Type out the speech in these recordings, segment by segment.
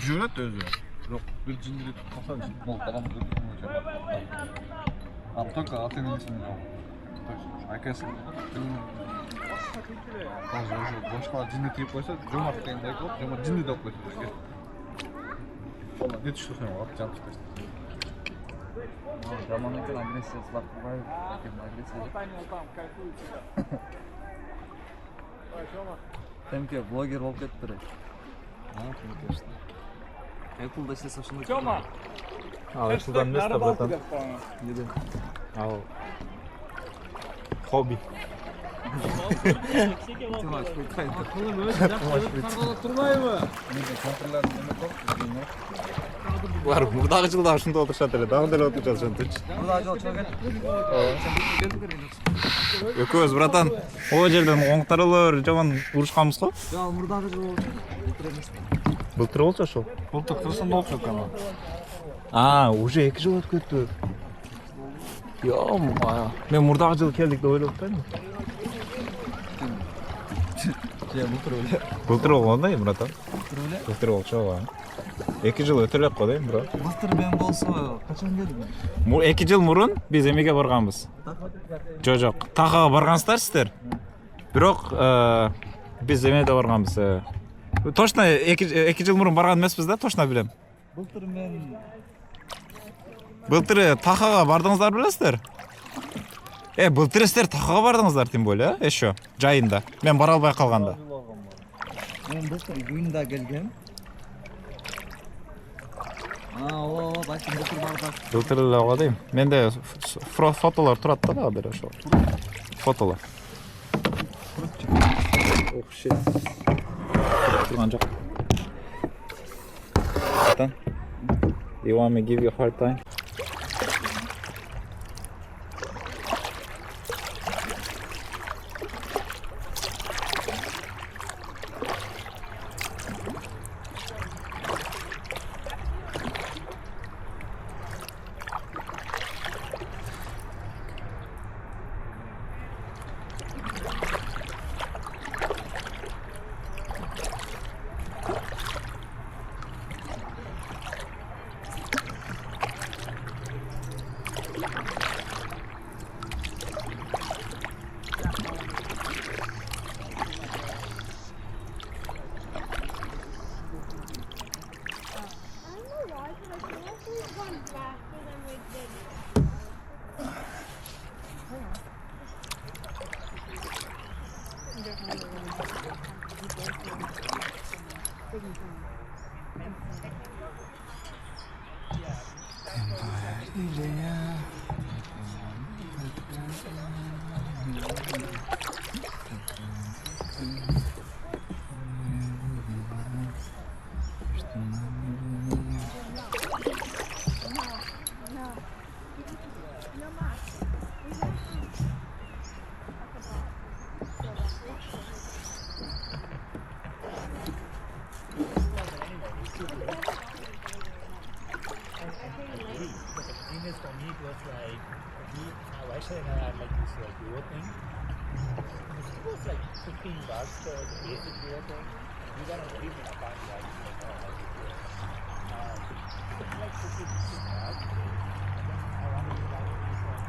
жүрөт өзү. Бирок бир жиндири калса болот. Адам только атын эмесин ал. Акасы. Башка жинди тип койсо, жомарт дегендей болот. Жомарт жинди деп койсо бизге. Ола не түшүрсөң алып жамчып тастайт. Романның агрессиясы бар. Темке блогер болып кетті. Конечно. Apple'да істесе шынында. Тёма. Apple'дан емес та, братан. Неден? Ал хобби. Тёма, қойтай. Ақылым өзі жақсы тұрмаймы? Контрларын неме көп, дейін. Бұлар мұрдағы жылда ушунда отырышат эле, дагы деле отырып жатышат. Burada жол чыга кетті. Экөөбүз, братан, о жерден оңтарылыр, жаман урушканбыз го. Жол мұрдағы жол болчу. Былтыр болчу ошол. Былтыр кырсында болчу канал. Уже 2 жыл өтүп кетти. Ё-моё. Мен мурдагы жылы келдик деп ойлоп атпаймынбы? Былтыр эле. Былтыр болгондой, братан. Былтыр эле. Былтыр болчу ооба. 2 жыл өтө элек го дейм, бро. Былтыр мен болсо, качан келдим? 2 жыл мурун биз эмеге барганбыз. Жок, Тахага баргансыздар сиздер. Бирок биз эмеде барганбыз. Точно 2 жыл мурун барган эмеспиз да, точно билем. Былтыр мен Былтыр Тахага бардыңыздар билесиздер? Былтыр сиздер Тахага бардыңыздар, тем более, еще жайында. Мен бара албай калганда. Мен былтыр июньда келгем. Бачым былтыр бардык. Былтыр эле го дейм. Менде фотолор турат да дагы деле ошол. Фотолор. Ох, shit. Турган жок. Братан, you want me give you a hard time? For me, it was like why should I have like this duo thing? It was like $15 for the basic duo thing. We got a very big account, right? It's like $15. I wanted to buy this one.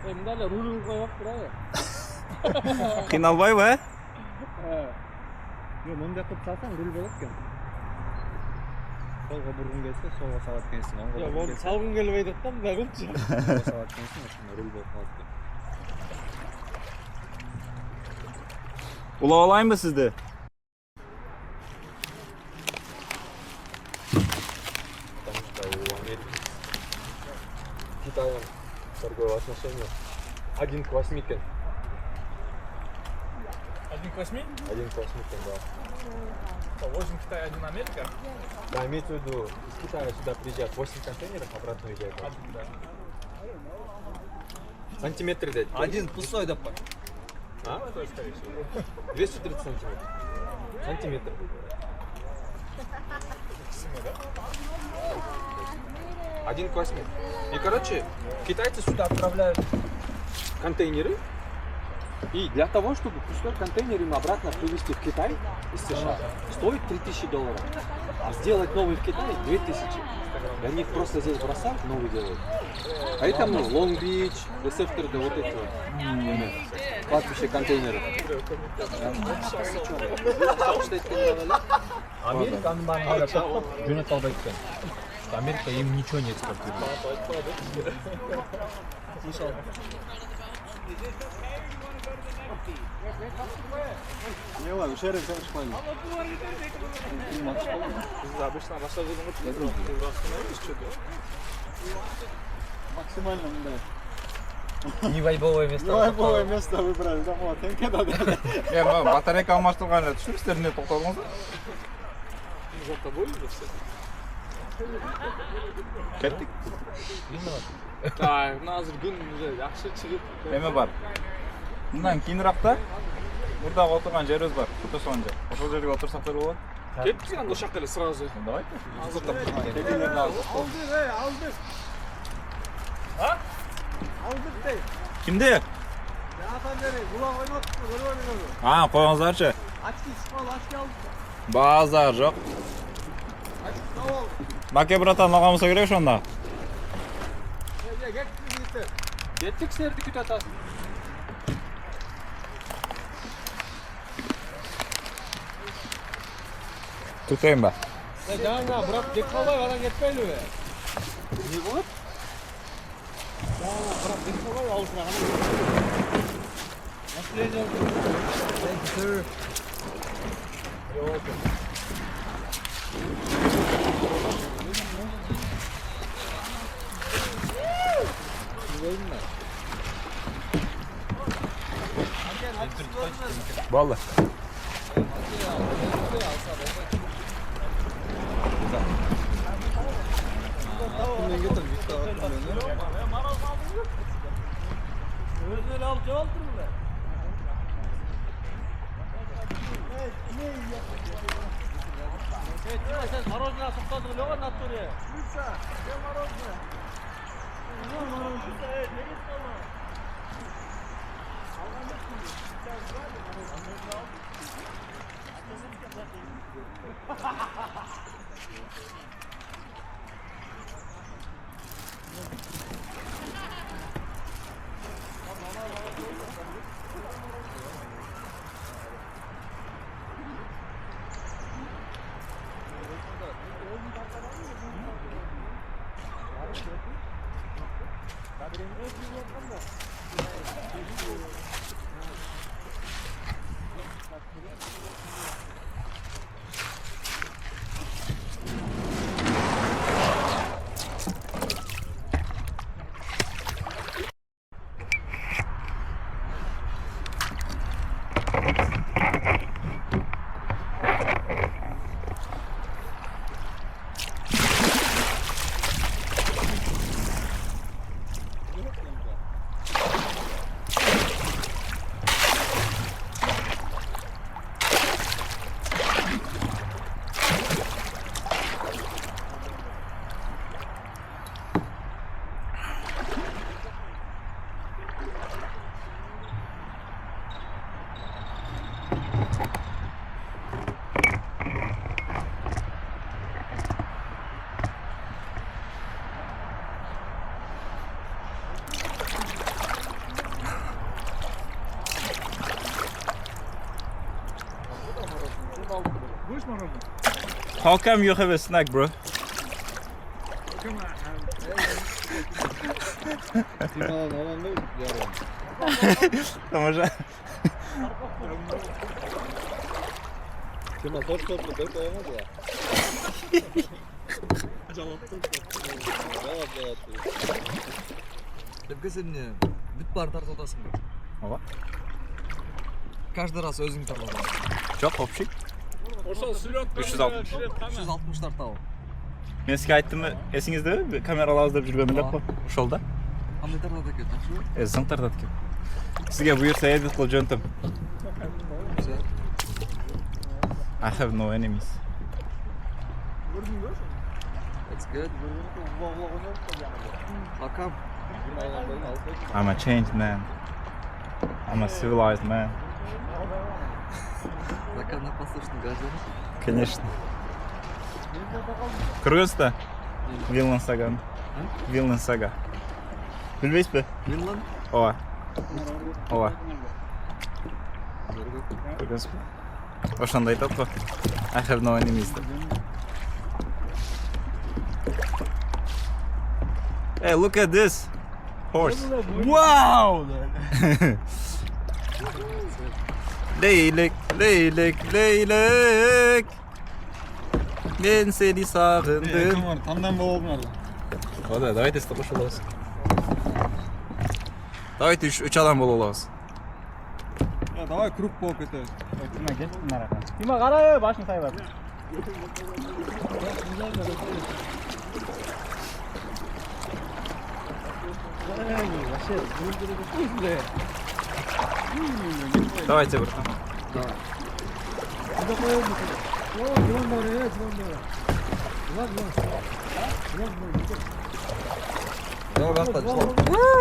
мындайлар руль коюп турабы? Кыйналбайбы, э? Yok mындай кылып салсаң руль болот экен. Солго бургун келсе, солго салат экенсиң. Оңго Я бургун вот келсе, салгым келбей атат да, мындай кылчу. солго салат экенсиң, ошондо руль болуп калат экен. Улап алайынбы сизди? Китаем торговые отношения 1:8 кен. 1:8? 1:8 кен, да. 8 Китай, 1 Америка? Да, имеется в виду, из Китая сюда приезжают 8 контейнеров, обратно уезжают. Сантиметры дать. Один пустой да. А? 230 сантиметров. Сантиметр. 1:8. И, короче, китайцы сюда отправляют контейнеры. И для того, чтобы пустой контейнер им обратно привезти в Китай из США, стоит $3000. А сделать новый в Китае 2000. И они их просто здесь бросают, новый делают. Поэтому Лонг-Бич, рецепторы, вот эти вот кладбище контейнеров. Америка анманга жөнөт албай экен. Америка им ничего не экспортирует. Не ладно, ушерем sen çıkmayın. Обычно рассказывали, Максимально мындай. Не вайбовое место. Вайбовое место выбрали, да, вот, теңке да. Мен батарейка алмаштырган эле түшүнүңүздөр эмне токтодуңуздар? Кеттик. Азыр күн жакшы чыгып. Эме бар. Мындан кийиниракта мурдагы отурган жерибиз бар. Фотосоон жер. Ошол жерге отурсак деле болот. Кеттик анда ошол жака эле сразу. Давайте. Теңкелерди алдык. Aldık. Ha? Aldık dey. Кимди? Jatan beri, bulak oynattık mı? Böyle oynuyordu. Коюңуздарчы. Açki sıkmalı, açki aldık. Базар жок. Açki sağ ol. Маке братан алганыбыз керек ошондо. Gel, gitti. Кеттик силерди күтүп атасыз. Tutayım ben. Жаңа бирок дек калбай анан кетпейлиби? Не болот? Жаңа бирок дек калбай алышына анан. Наследие. Thank you, sir. Vallahi. Bundan getir, bitti attım beni. Özünü alıp cevaptır mı be? Sen мороженое тоқтадың лёға натуре. Лучше, где мороженое? How come you have a snack, bro? Тимадан аламын да жарым. Тамаша. Тима торт деп коёмуз да. Жавап. Депке сен бүт бар тартып атасың ба? Ооба. Каждый раз өзүң тартып атасың. Жок, общий. Ошол сүрөт 360. 360 тартабы. Мен сізге айттым, есіңіздебі? Камера алабыз деп жүргенмін деп қой. Ошол да. Кандай тартат экен, жакшыбы? Зың тартат экен. Сізге буйрса edit кылып жөнтөм. I have no enemies. That's good. How come? I'm a changed man. I'm a civilized man. Законопослушный гражданин. Конечно. Көргөнсүз Vinland Saga. Vinland Saga. Билбейсизби? Vinland? Ооба. Ооба. Көргөнсүзбү? Ошондо айтат го. I have no enemies деп. Hey, look at this horse. Wow! Leylek, leylek, leylek. Ben seni sağındım. Камер, тандан болдуңар. Ладно, давайте с тобой шулабыз. Давайте үч адам болуп алабыз. Давай круг болуп кетебиз. Тима кел нарака. Тима карай, башын сайбап. Давайте братан. Жок,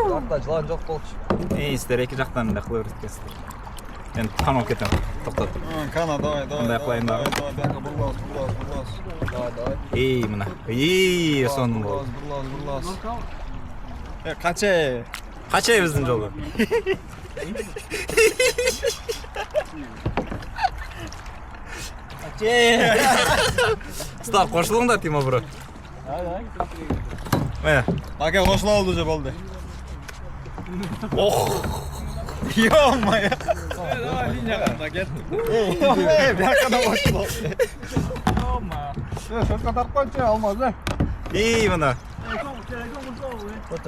жакта жылан жок болчу. Сиздер эки жактан эле кыла бересиздер. Мен камап кетем. Токтот. Кана, давай. Кандай кылайын дагы? Давай, бурлас. Давай. Мына. Сонун болду. Бурлас. Качай. Качай биздин жолу. Стоп, кошулуңдар Тима бро. Мына. Ака кошула болду же болду. Ох. Ё-моё. Давай линияга кеттик. Бияка кошула. Ё-моё. Шотко тартып койчу, алмаз, Мына.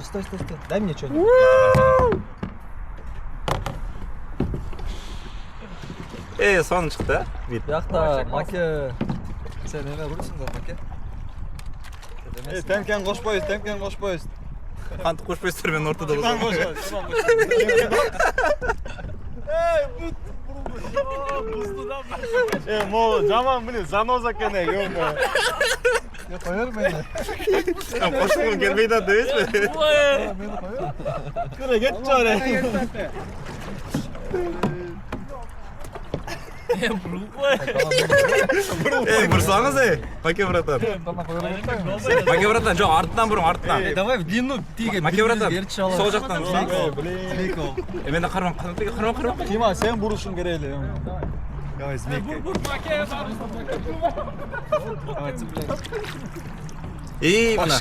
Стой. Дай мне что-нибудь. Сонун чыкты, вид. Бияқта Маке. Сен эме курсуң да, Маке? Темкен кошпойбуз. Кантип кошпойсуздар, мен ортодо болсом. Могу жаман міне заноза экен, ё-моё. Коер мени. Кошулгум келбей да дебесизби? Кыра кетчи ара. Бурсаңыз, Маке братан. Маке братан, жок, артынан буруң, артынан. Давай в длину тиге. Маке братан, сол жактан бурсаңыз. Мен да карман, карман. Тима, сен бурушуң керек эле. Давай, змейка. Давай, цепляй. Мына.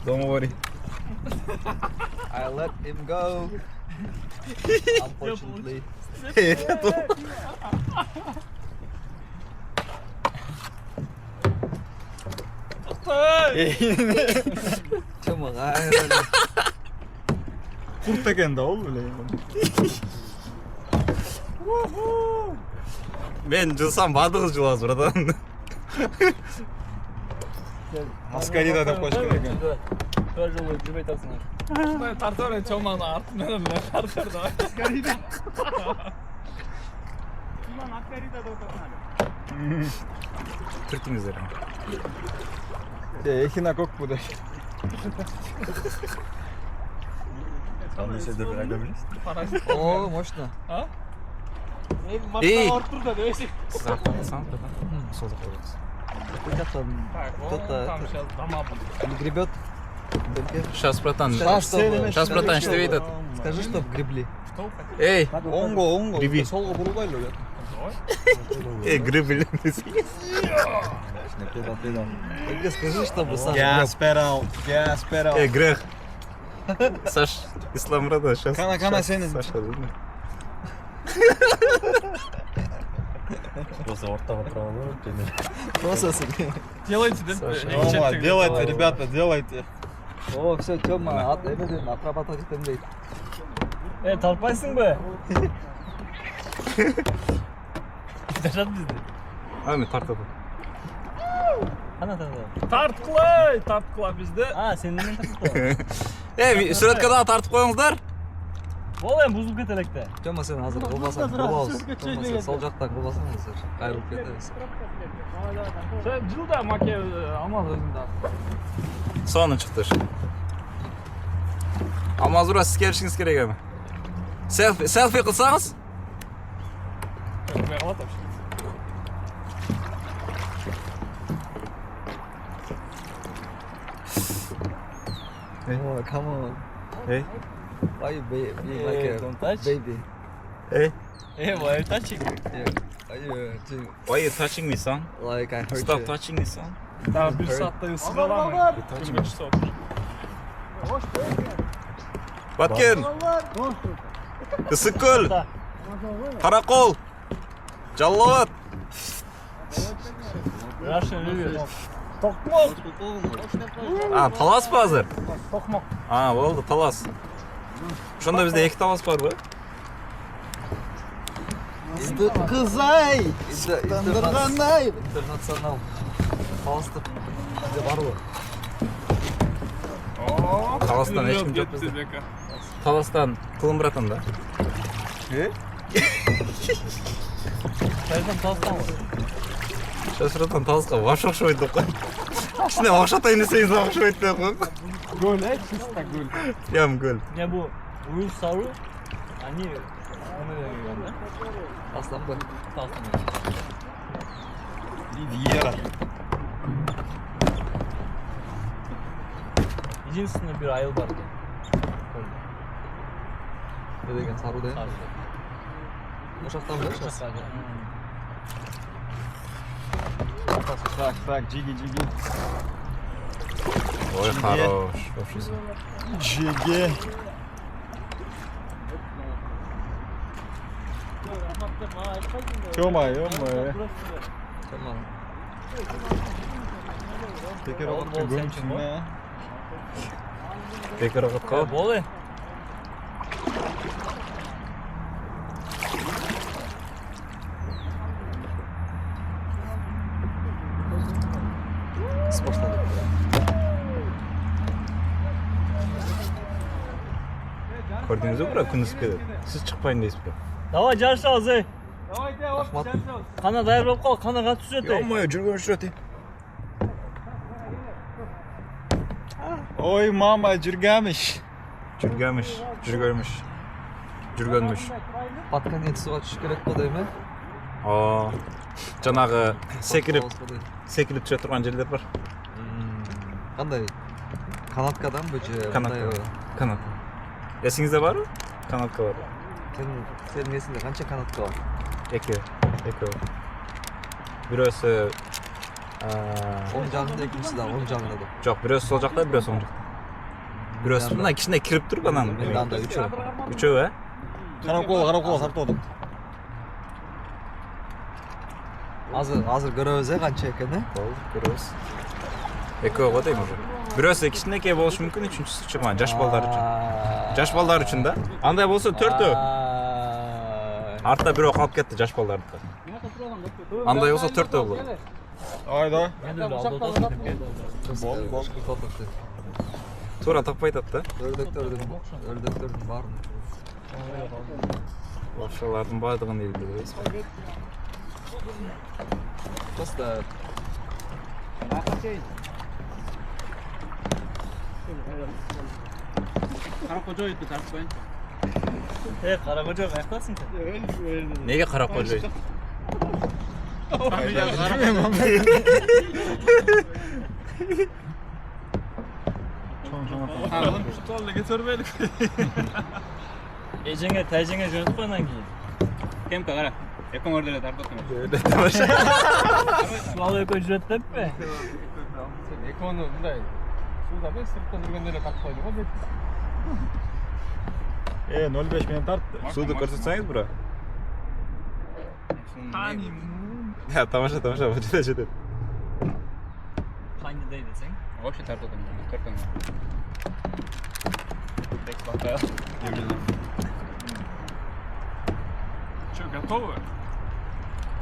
Don't worry. I let him go. Unfortunately. Чама гайрали. Курт экен да ол эле. Мен жылсам бардыгы жыласыз, братан. Маскарида деп коюш керек экен. Тоже жолу жүрбөй атасыңар. Ушундай тартып эле чоманы артынан эле тартыр да. Аскарида. Тиман Аскарида деп атасыңар. Түртүңүздөр. Эхина көк буде. О, мощно. А? Эй! Артур да дебесиң. Сиз артыңыздан, братан. Сол жакка барыңыз. Кто-то Там сейчас дома будут. не гребет. Сейчас, братан. Скажи, Сейчас, братан, иштебей атат. Скажи, чтоб гребли. Эй, оңго Гриби. солго бурулбайлы грибли. Скажи, чтобы Саша. газ pedal Грех. Саш, ислам, братан, сейчас. Кана сени Саша, Просто Делайте, да? Рома, делайте, ребята, делайте. О, все, Тёма, отрабатывать тендейт. Талпайсың ба? Жашат бизди. Ами, тартады. Қана тартады. Тартқылай бізді. Сен немен тартып қой? Сүрөткө тартып коюңуздар. Бол эми бузулуп кетер электе. Тёма, сен азыр кылбасаң кылбабыз. Тёма, сен сол жактан кылбасаң азыр кайрылып кетебиз. Sen жылда маке алмаз өзүңдө. Соны чыкты. Алмазура, сиз келишиңиз керек эми. Селфи кылсаңыз? Oh, come on. Hey. Why you being like a Don't touch. baby? Hey. Why you touching? Yeah. Why you Why you touching me, son? like I hurt Stop you? touching me, son. Daha bir saatte ısık alamam. Баткен. Ысыккөл. Каракол. Жаллабад. Russian review. Токмок. Талас ба азыр? Токмок. Болду, талас. Ошондо бизде 2 талас барбы? Кызай! Интернационал. Палыстык. Бизде барбы? Таластан эчким жок бизде. Таластан кылым братан да. Қайдан талстанбы? Сейчас братан таласка вообще окшобойт деп кой. Ушуне окшотойн десеңиз окшобойт деп кой. Gol, чисто гол. Прям гөл. Не бу уюз сару. Они да? Аслан бы. Талстан. Ривьера. Единственный bir айыл бар экен. Не деген сару да? Ошактан ба? Так, джиги. Ой, хорош. Вообще. Джиги. Тёма, ё-моё. Тёма. Бекер оғытқа көмчүн ме? Бекер оғытқа. Болды. Спортта. Көрдүңүзбү, бирок күн ысып кетет. Сиз чыкпайын дейсизби? Давай жарышабыз, ey. Рахмат. Қана даяр болып қал, қана қатып жүрет, ey. Ё-моё, жүргөн жүрөт. Ой, мама, жүргәмиш. Жүргөнмүш. Под конец суга түшүш керек го дейм, Жанагы секирип түшө турган жерлер бар. Кандай? Канаткаданбы же? Канат. Эсиңизде барбы? Канатка бар. Сенин эсиңде канча канатка бар? Эки. Бирөөсү Оң жагында, экинчиси да оң жагында да. жок, бирөөсү сол жакта, бирөөсү оң жакта. Бирөөсү мына кичине кирип туруп анан. Менде анда үчөө. Үчөө, Каракол сартып отуп. Азыр көрөбүз, канча экен, Болду, көрөбүз. Экөө го дейм уже. Бирөөсү кичинекей болушу мүмкүн, үчүнчүсү чыккан жаш балдар үчүн. Жаш балдар үчүн да. Андай болсо 4төө. Артта бирөө калып кетти жаш балдардыкы. Андай болсо 4төө болот. Айда. Бол. Туура таппай атат да. Өрдөктөрдүн баарын. Башкалардын баардыгын элдебиз. Просто Каракожоевду тартпайын. Каракожо каяктасың сен? Неге карап койбойт? Şutalda getirmeyelim. Ejenge, tayjenge jo'natib qo'yman keyin. Kemka qara. Yakın orada da tartib o'tmayman. Sual eko'ni jo'natibmi? Ekoni bunday suvda men sirtdan yurganda tartib qo'ydim. 05 meni tortdi. Suvni ko'rsatsangiz bura. Ya tomosha, juda. Hangi day desang? Вообще tartib o'tmayman. To'rtdan. Что, готовы?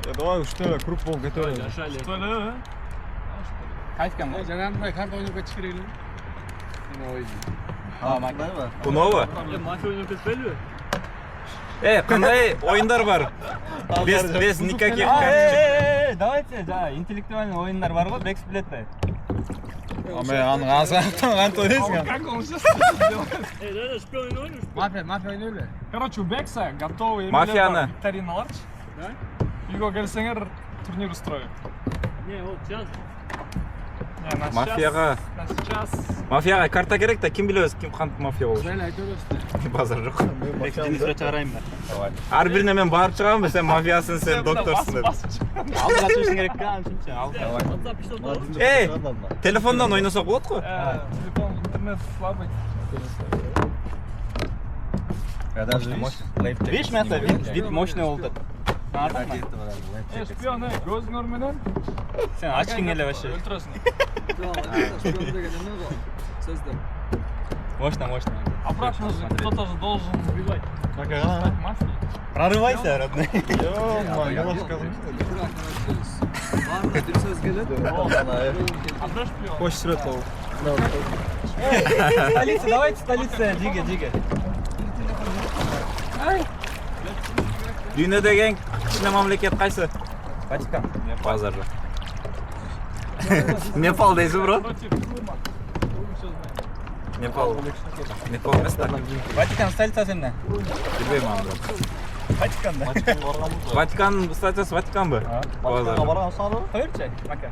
Давай что ли, крупу готовим. Что ли? Qaytgan bu? Жаңағындай карта ойнап chiqiraylik. Bu nova? Mafya o'ynab ketmaydi. Qanday o'yinlar bor? Без никаких карточек. Давайте, да, интеллектуальный o'yinlar bor-ku, Bex biletda. Men аны qanday o'ynaysan? Как он сейчас? Да, шпион o'ynash. Мафия oynaydi. Короче, у Бекса готовы Мафияны. викториналар. Да? Үйгө келсеңер турнир устроим. Не, вот сейчас. Мафияга карта керек да, ким билебез, ким кантип мафия болуш. Жайлы айта бересиз. Базар жок. Бексini сүрөт чыгарайын ба. Ар бирине мен барып чыгамын, сен мафиясың, сен докторсуң деп. Алдыга чыгышың керек да, анчынча. WhatsApp иштеп турбу? Телефондон ойносок болот го? Телефон, интернет слабый. Видишь, Мята, вид мощный болуп атат. Шпион, көзүңөр менен Сен ачкың эле вообще. өлтүрөсүң. Мощно. Обратно же кто-то же должен убивать. Мафию. Прорывайся, родной. Абра шпион. Кош сүрөт болуп. Столица, давайте столица, дига. Дүйнөдөгү эң кичине мамлекет кайсы? Ватикан. Базар жок. Непал дейсиң, бро? Непал эмес да. Ватикан столицасы эмне? Билбейм аны. Ватикан да. Ватикан столицасы Ватиканбы? Базар жок. Коёрчу, Мака.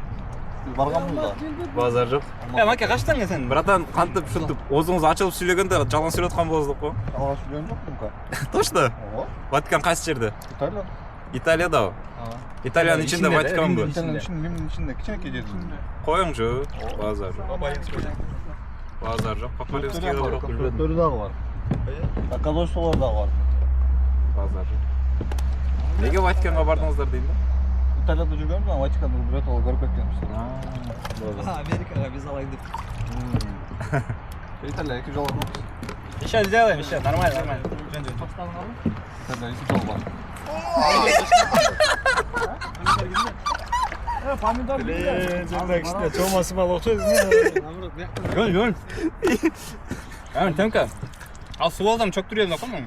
Базар жок. Мака, качтың сен? Братан, кантип ушинтип оозуңуз ачылып сүйлөгөндө жалган сүйлөп аткан болосуз го? Жалган сүйлөгөн жокмун. Точно? Ватикан кайсы жерде? Италия. Италиядабы? Италиянын ичинде Ватиканбы? Италиянын ичинде кичинекей жер. Коюңчу. Базар жок. Базар жок. Популярский жок. Төрү дагы бар. Казочтолор дагы бар. Базар жок. Неге Ватиканга бардыңыздар дейм да? Италияда жүргөнбү, Ватиканды биротоло көрүп кеткенбиз. Америкага биз алайын деп. Италия 2 жол бар. Еще сделаем, еще, нормально. Италия 2 жол бар. Помидор. Гөл. Тёмка. Ал суу алдым, чөктүрүп эле коймоң.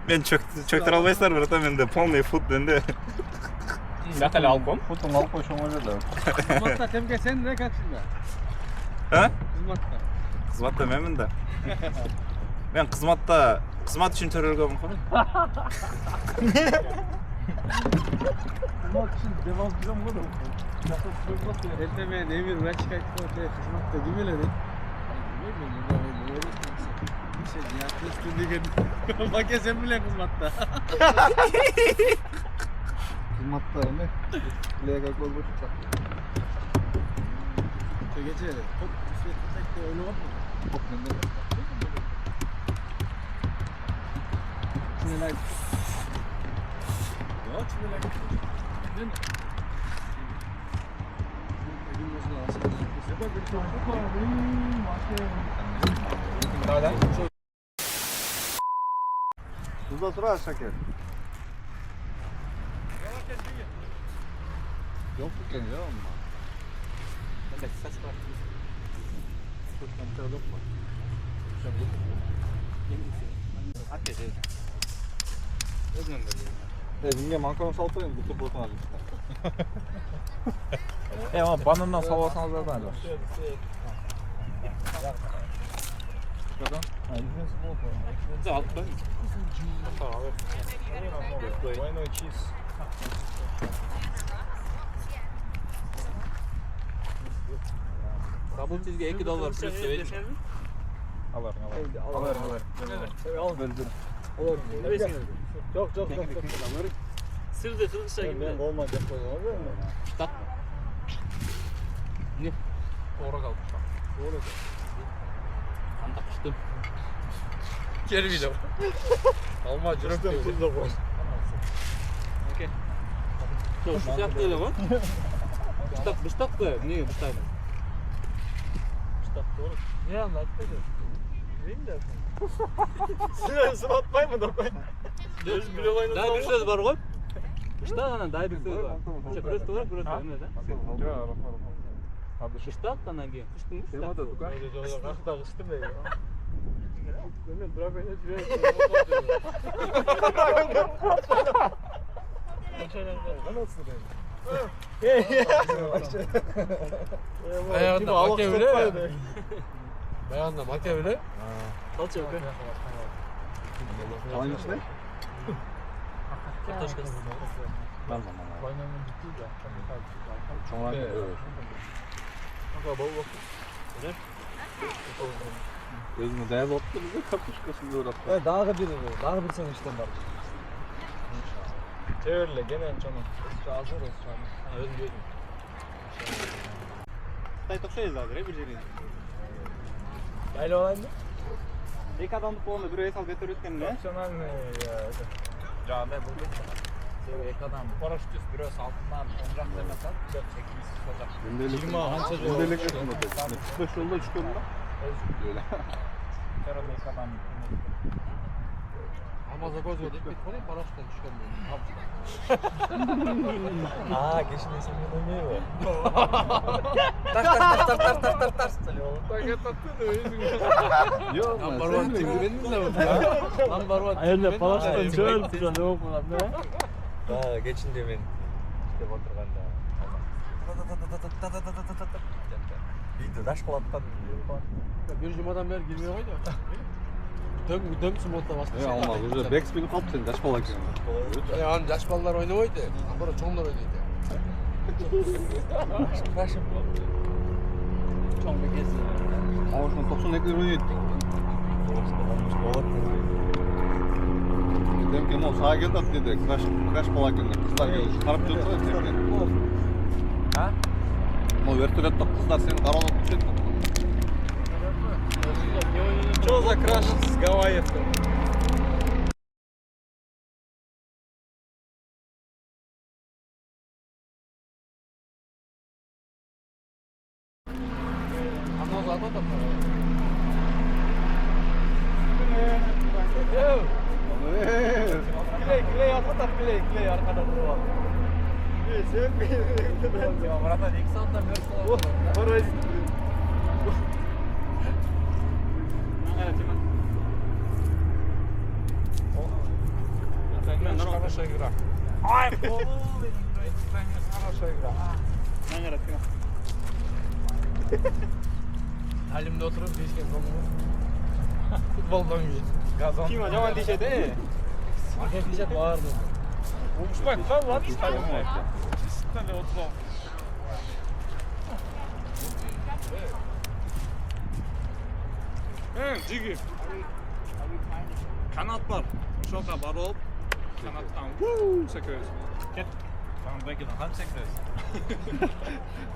Мен чөктүрө албайсыздар, братан, менде полный фут менде. Бакале алып ком. Футун алып койшоң эле. Кызматта Темке сен не катсың да? А? Кызматта. Кызматта менмин да. Мен кызмат үчүн төрөлгөнмүн го. Кызмат үчүн демалып жүрөм го. Элде мен эмир врачка айтып коет, кызматта ким эле? Маке сен биле кызматта. Кызматта эме? Лега гол болчу. Кече топ светте ойногон. Топ менде. Чынелайт. Yok, çınelайт. Мен Тузда тура Шакер. Yok eкен ya amma. Кандай кысасы бар. Компьютер жокпу? Атке. Өзүнөн бери. Эмне макарон салып коеюн, бутуп отурат. Ама банандан салып алсаңыздар да. Алып кой. Двойной чиз. Дабл чизге $2 плюс деп едим. Sırdı şey gibi. Ben olmayacak koyuyorum. To'g'ri qoldi. Qanday qishdim. Kelmaydi. Olma jurib deydi. Okey. Şu sıcak değil ama. Bıştak da niye bıştak? Bıştak doğru. Ne anlattı? Bilmiyorum. Siz atmayın mı da koy? Daha bir söz var koy. Bıştak ana daha bir söz var. İşte burası doğru burası ne de? Bıştak ana ki. Kıştın mı? Yok da tukar. Kalkta kıştım ben. Ben bırak beni şuraya. Ayağında makya bile. Ayağında makya bile. Kalça yok. Aynı işte. Toşkası. Özünü değerli oldu bize kapışkasını uğrattı. Dagı bir sonuçtan var. Çevirle gene canım. Hazır olsun. Özüm gördüm. To'xtaysiz hozir bir joyga. Mayli olaymi? Ikki odamni polni bir salib o'tganmi? Joyda bo'ldi. Ikki odam paraşütist biroz altından qo'ng'iroq demasa, 8 qo'ng'iroq. Gündelik yaşında. 45 yolda çıkıyorum da. Öyle. Herhalde ikki odam. Namozga ko'z o'tib ketib qoling, paraşütdan tushgan bo'ldi. Geçmesin olmuyor. Yok Number one team wins ama. Number one team. Ayırla palaştan çöl tutan yok mu lan be? Geçin demin. İşte batırganda. Bir daş kolattan Bir jumadan beri girmiyor muydu? Dönk smolta bastı. Ya olmaz. Уже backspin kaptı seni. Taş balak yani. Yani yaş ballar oynamaydı. Ama çoğunlar oynaydı. Başım. Çok bir kez. Ama şunu 90 ekler oynuyordu. Dedim ki o sağa geldi at dedi. Crash balak yani. Kızlar geldi. Karıp çözdü da tekrar. Ha? O vertolyotda kızlar seni karalatıp çözdü. Что за краш с Гавайев? Anıl zaten da. Клей, arkada kley arkada durma. Ya burada 2 saatten beri falan. Хорошая игра. Halimde oturup değişken konumu. Futboldan yiyin. Gazon. Kim acaba diyecekti? Adet diyecek vardı. Bak lan lan. Sen de otur. Jiggy. Kanatlar. Şoka barop. Kanattan. Çekiyoruz. Gel. Tamam belki de ham çekeriz.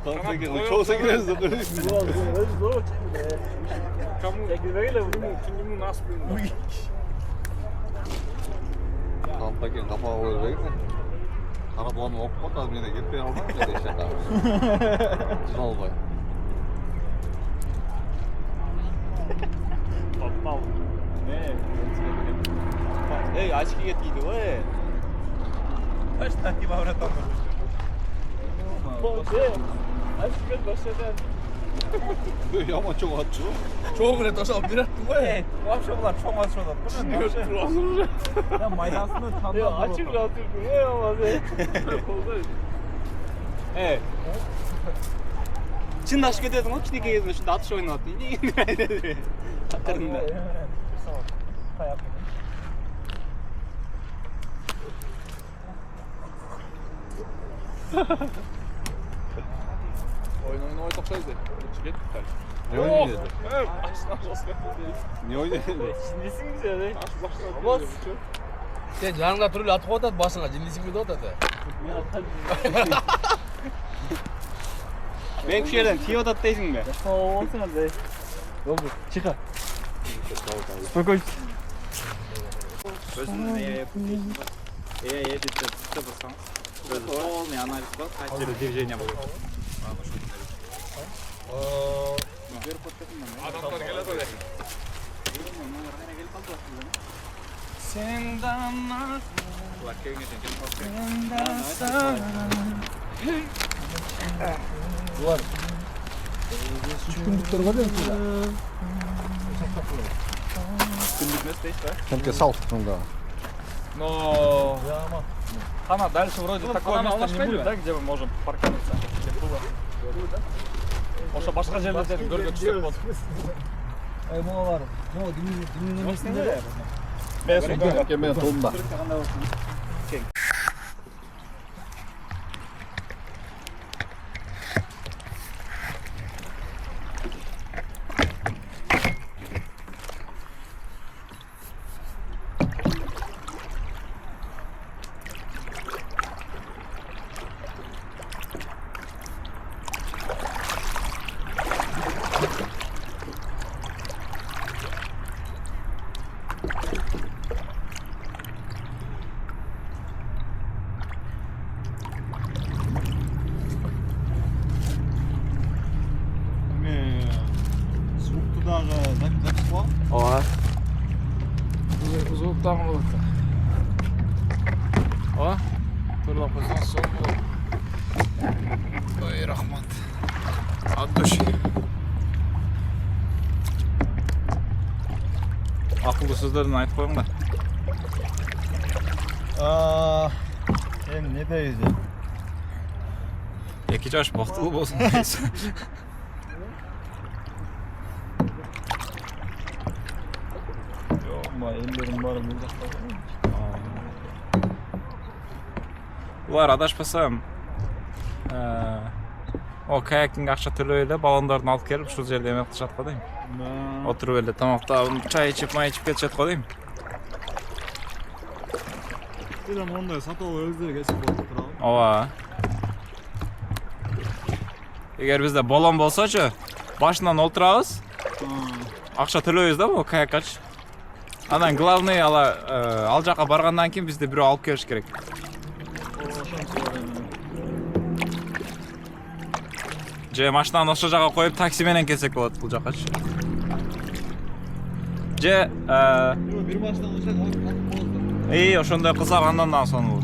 Tamam peki. O çoğu sekreyiz de. Kamu? Çekirdeğiyle bunu nasıl bilmiyorum. Tamam peki. Kapağı olur belki. Karabuğanı okuma da beni de gitmeye aldım. Ne de işte abi. Güzel olay. Topal. Ne? Hey açık yetkiydi o. Kaç tane var adam? Açık başladı. Ya ama çok acı. Çoğu bile taş alıp bir attım bu. Вообще bunlar çok az şurada. Ya maydansını tanıdım. Ya açık rahatlıklı. Ne yapamaz ya? Evet. Çin aşk ediyorsun o çiğ gezmiş. Şimdi atış oynattı. Ne dedi? Hakikaten. Oyun oynatacağız de. Çıkıp tutar. Ne oynuyor? Ne oynuyor? Jinnisingmiz ya. Sen yanında turuyla atıp otat basına cinlisini de otat. Ben şu yerden tiyo da değilsin be. Olsun hadi. Yok çıkar. Spokojnie. Полный анализ был, каждое движение было. Adamlar geledi öyle. Только салф да. Но... Хана, дальше вроде такое место не будет, да, где мы можем паркироваться? Ошо башка жерлерден көргөн түшүп болот. Моңа бар. Моңа димин эмесинде. Мен тулумда. Ооба. Звуктан болот. О, турлап койсоң сол. Ой, рахмат. От души. Акылдуу сөздөрүн айтып коюңдар. Эми не дейсиз? 2 жаш бактылуу болсун. Элдерим бар бул жакта. Булар адашпасам каякинг акча төлөп эле баллондордун алып келип ушул жерде эме кылышат го дейм. Отуруп эле тамактап, чай ичип, май ичип кетишет го дейм. Билем ондай сатып өздөрү кесип болуп турабы. Ооба. Эгер бизде баллон болсочу, башынан олтурабыз. Акча төлөйбүз да бул каяккачы. Анан главный ал жака баргандан кийин бизди бирөө алып келиш керек. Же машинаны ошол жака коюп такси менен келсек болот бул жакачы. Же Бир машина алсак алып болот. ошондой кылсак андан да сонун болот.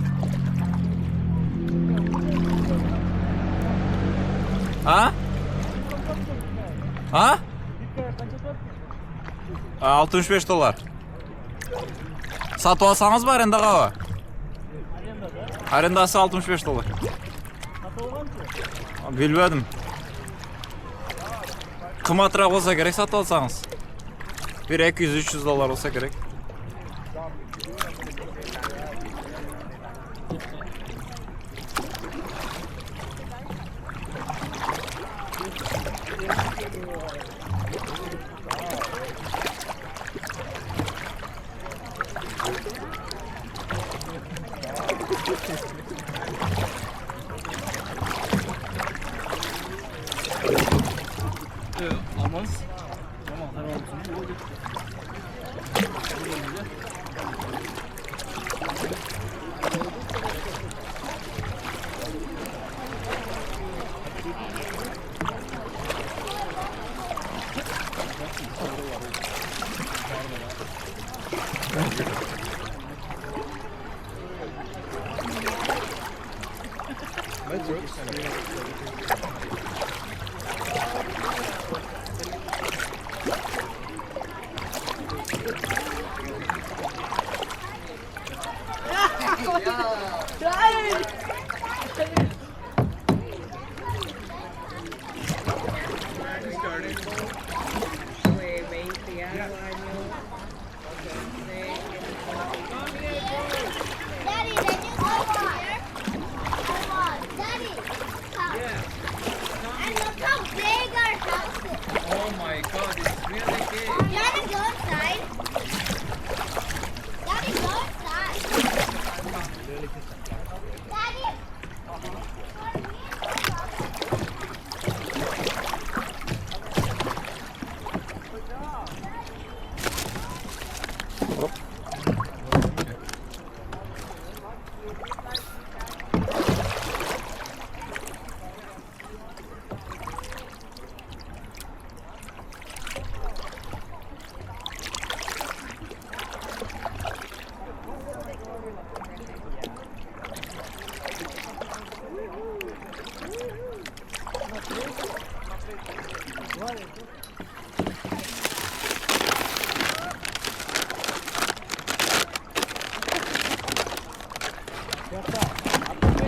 $65. Сатып алсаңыз ба арендагабы? Арендасы $65. Билбедим. Кымбатыраак болсо керек сатып алсаңыз. Bir $200-300 olsa gerek. And look how big our house is. Oh my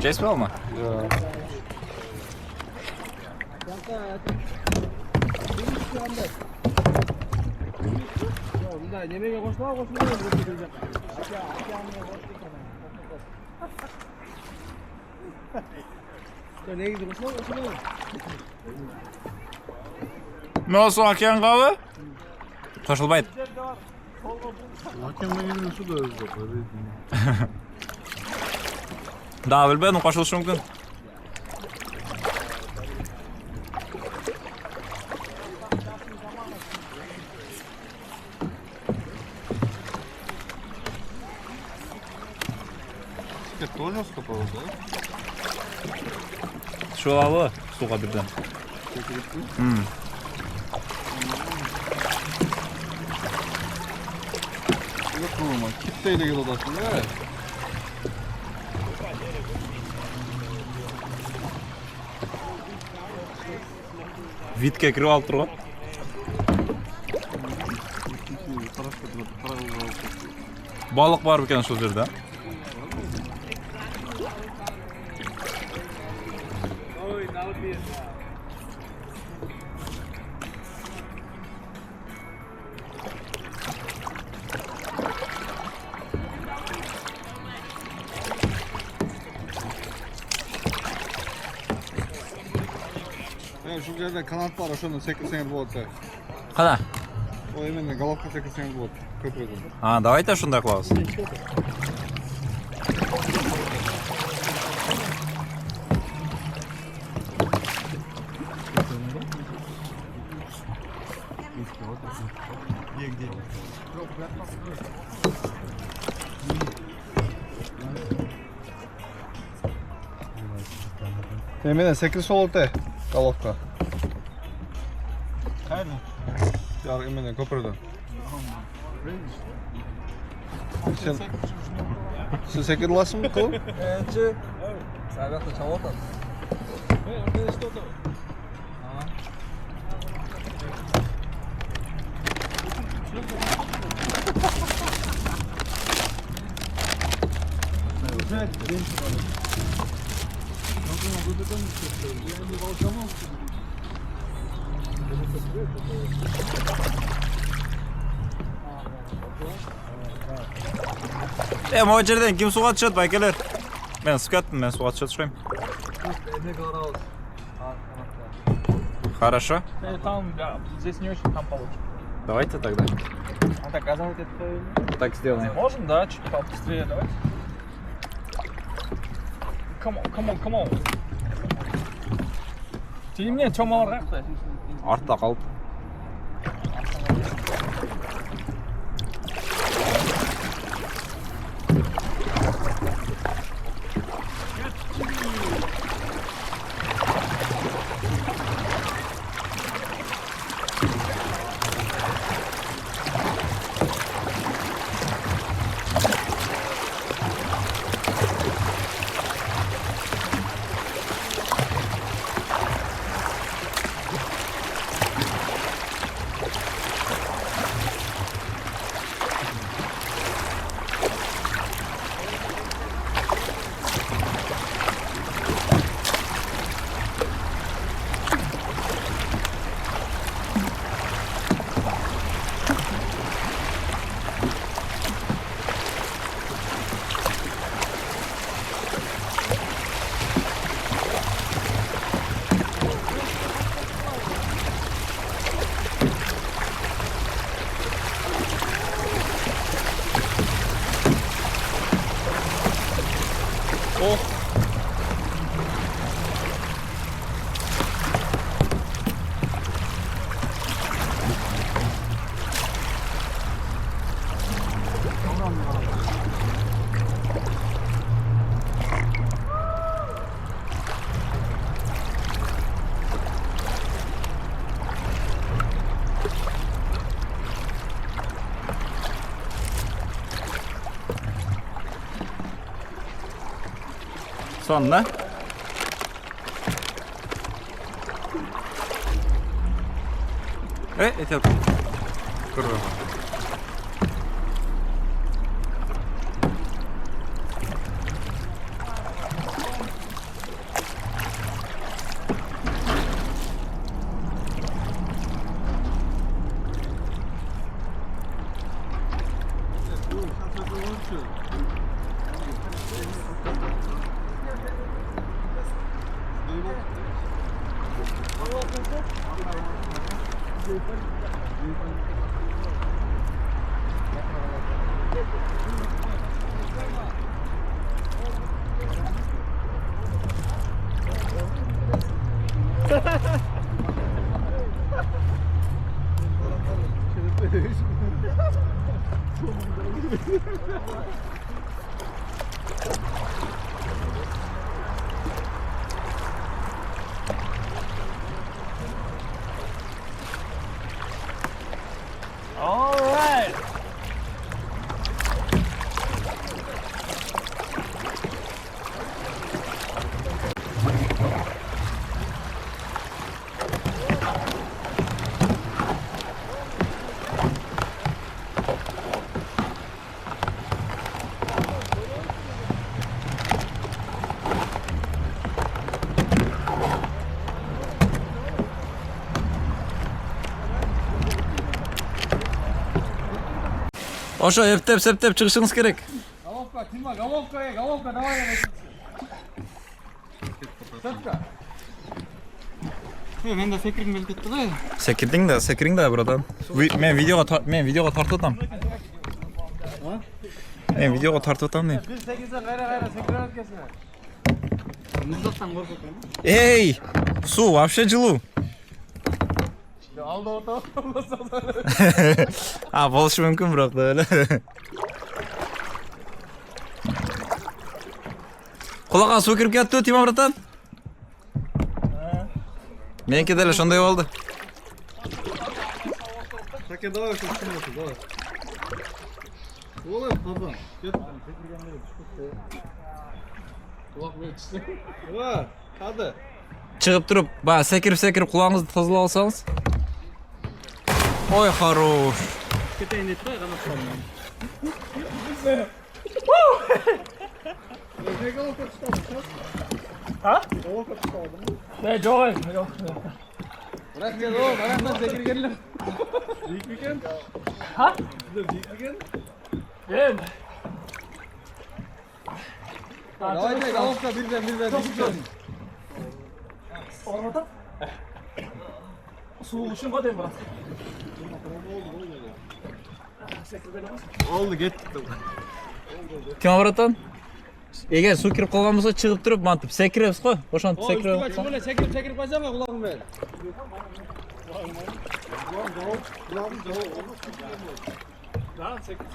Жейсіз бе алма? Немеге қосыла қосыла. Негізі қосыла қосыла. Nosu Aken qabı? Qo'shilmaydi. Akemden su da özde. Daha bilmedim, qo'shilishi mumkin. Это тоже скопал, да? Shu avı suga birden. Yok oğlum, kitleyle gel odasın ya. Vitga kirib olib turgan. Baliq bor ekan shu yerda. Şu yerde kanat var, şunu sekirsen болады. Qana? O именно головка sekirsen болады. Köprüden. Ha, давайте shunday qilamiz. Именно 8 oldu головка. Қайда? Ya именно köprüden. Sen sekir alasın mı kıl? Sabahta çabuk at. O yerden kim suga tushadi, baykalar? Men sukatdim, men suga tushib chiqaym. Хорошо. Там, да, здесь не очень, там получше. Давайте тогда. А так, а вот это... Так сделаем. Можем, да, чуть побыстрее, давайте. Come on. Тиімнен чомалырақ та. Артта қалып. Son da. Etel. Kurwa. All right. Ошо эптеп чыгышыңыз керек. Головка, Тима, головка, давай. Мен де секіргім келіп кетті ғой. Секириң да братан. Мен видеоға тартып атам. Мен видеоға тартып атам мен. Biz 8'e gayra sekreter kesme. Мұздақтан қорқып тұрмын. Эй, су вообще жылу. Aldı orta. А, болушу мүмкүн бирок да эле. Кулакка суу кирип кетти, Тима братан. Меники деле ошондой болду. Шаке, давай, что ты можешь, давай. Олай, пардон. Давай, hadi. Чыгып туруп, баягы секирип кулагыңызды тазалап алсаңыз. Ой, хорош. Кетейін деп тұрай, ғана тұрамын. Ne joy. Yok. Bırak gel oğlum, ayaktan sekir gelir. Büyük bir gen. Ha? Büyük bir gen. Gel. Давай gel, головка birden. Orada. Soğuk için kadar bırak. Oldu, gitti. Тима братан. Эгер суу кирип калган болсо чыгып туруп мантип секиребиз го. Ошентип секирип. Böyle çekip koysana kulağımı ver. Tamam çekip.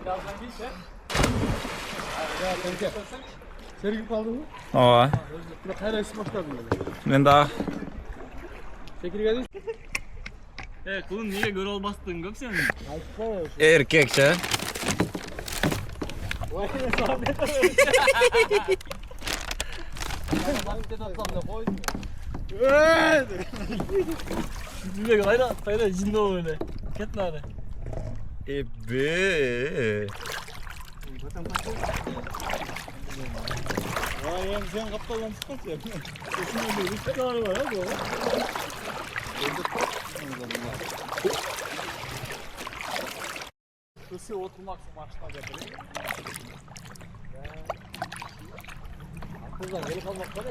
Birazdan git ya. Sergi kaldı mı? Ооба. Bırak her isim başladım böyle. Мен дагы. Sekir geldi. Құлын неге көріп албастың көп сен? Эркекче. Білмек қайда жинді ол өне. Кеттін ары. Эбе. Енді сен қапталдан шықпас ya. Осындай бір үстері бар еді ол. Kısı oturmaksın maçta getirin. Aklımdan gelip almak var ya.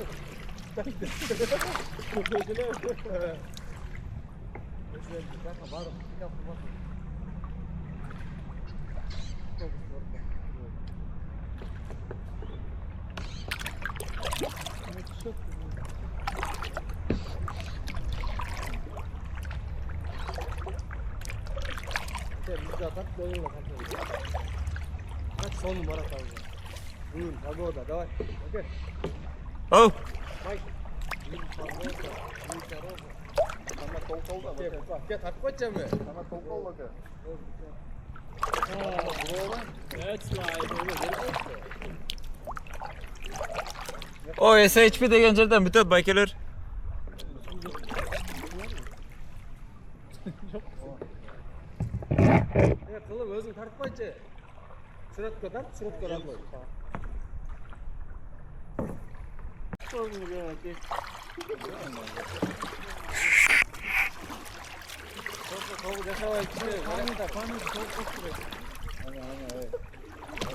Kaç son numara kaldı? Buyur, Pagoda, давай. Okey. Оу. Sana kol kol da bak. Gel takip edeceğim mi? Sana kol kol bak. That's right. O SHP degan yerden bitadi baykeler. Kılım özün tartmayınca. Suratga tart, suratga rakma. Soğuk yaşamaya içine.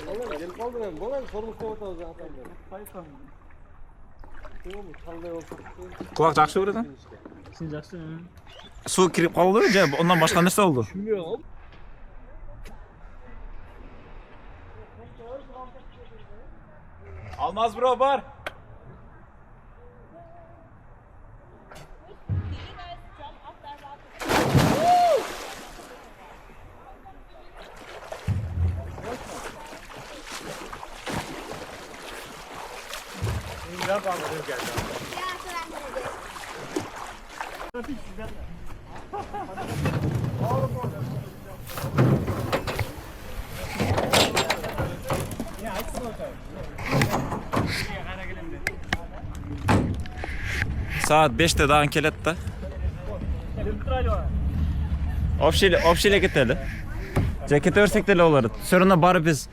Oğlum gelip kaldı ben. Bana sorumlu soğuk oldu zaten. Kayıtan. Oğlum çalday olsun. Kulak жақсы көреді. Сен жақсы. Су кіріп қалды же, ondan başka нәрсе oldu? Bilmiyorum. Almaz bro var. Saat 5'te daha kelette. Общийле кетели. Же кете берсек деле болот. Сөрүнө барып биз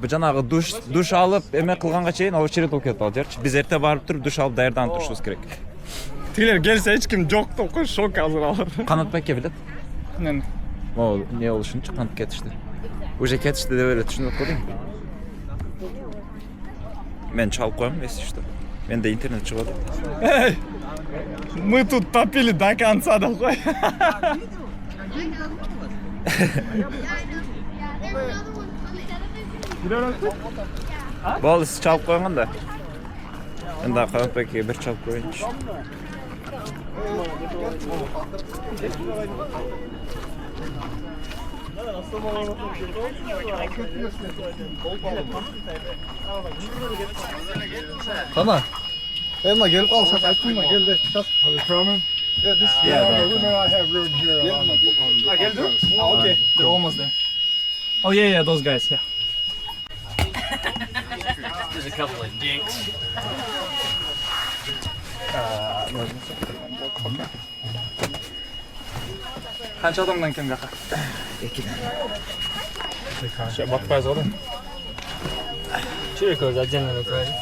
bu жанагы душ алып эме кылганга чейин очередь болуп кетип алып биз эрте барып туруп душ алып даярданып турушубуз керек. Тилер келсе эч ким жок деп кой, шок азыр алар. Канатбекке билет. Мен Могу эмне болушунчу канат кетишти. Уже кетишти деп эле түшүнүп калдым. Мен чалып коем, если что. Менде интернет чыгып атат. мы тут топили до конца, да кой. Болду, сиз чалып коюңун да. Мен да Канатбекке бир чалып коеюнчу. Qana. Elma gelip kalsak aytdın mı? Geldi. Are you coming? Yeah, this I have room here. Ah, geldi? Ah, okay. They're almost there. Oh yeah, those guys, yeah. There's a couple of dicks. Qancha odamdan kim jaqa? 2. Şey batpayız oğlum. Чего коз отдельно натурально?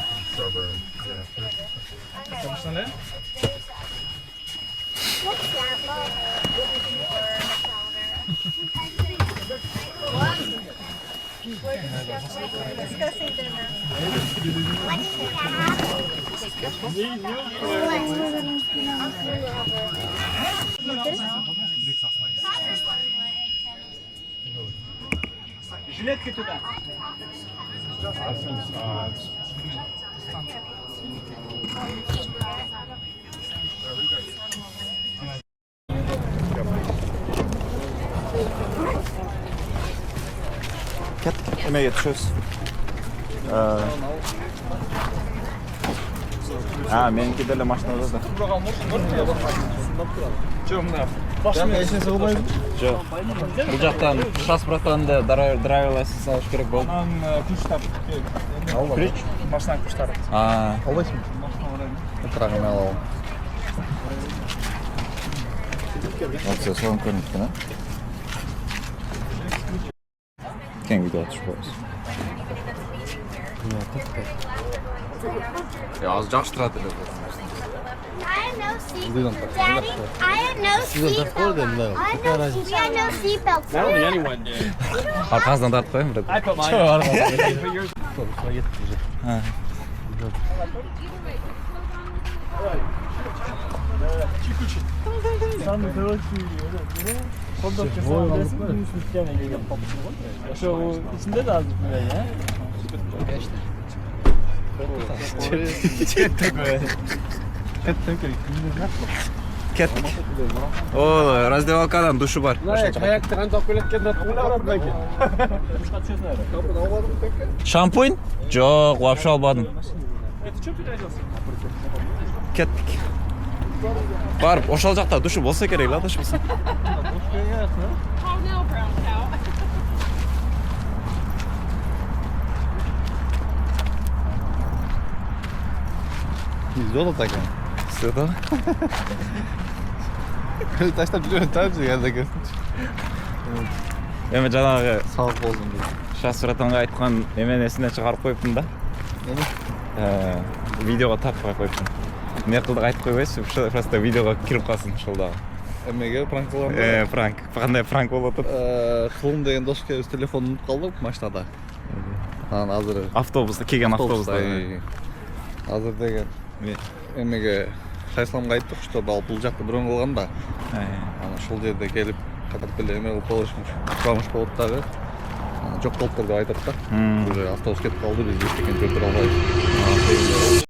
Жилетки туда. Kettik, emeğe yetişiyoruz. Meniki de maşinada da. Жоқ. Бұл жақтан паспортанды драйвер лайсенс алыш керек болды. Ключ, машина ключтары. Алайсың. Отрағын алалым. Акция соған көрініпті, не? Кең видео атыш қойыз. Az жақсы тұрады деп. Daddy, I had no seatbelt. We had no seatbelts. I don't think anyone did. Арқасынан тартып қоyayım бір. I put mine on. Самый дорогой Kodok kesin resmi üstüne geliyor. Şu içinde de az bir ya. Kettik. O razdevалкадан душу бар. Шампунь? Жоқ, вообще албадым. Кеттік. Барып, ошол жакта душу болса керек, адашпасам. Жолат екен. Все да? Таштап жүрөт тапчы келдекен. Эми жанагы Сак болсун деп. Шасыратанга айткан эмен эсине чыгарып коюптун да. Видеого таппай коюптун. Эмне кылдык айтып койбойсуз, просто видеого кирип калсын ошол дагы. Эмеге пранк кылганда? Пранк. Кандай пранк болуп атат? Кылым деген дос келип телефонун унутуп калдык машинада. Анан азыр Автобуста келген автобуста. Азыр деген эмеге Шайсламга айттык, что бул жакта бирөө кылган да. Анан ушул жерде келип кадап эле эме кылып коюшмуш. Сурамыш болот дагы. Жок болуптур деп айтат да. Уже автобус кетип калды, биз эчтеке жүрдүрө албайбыз.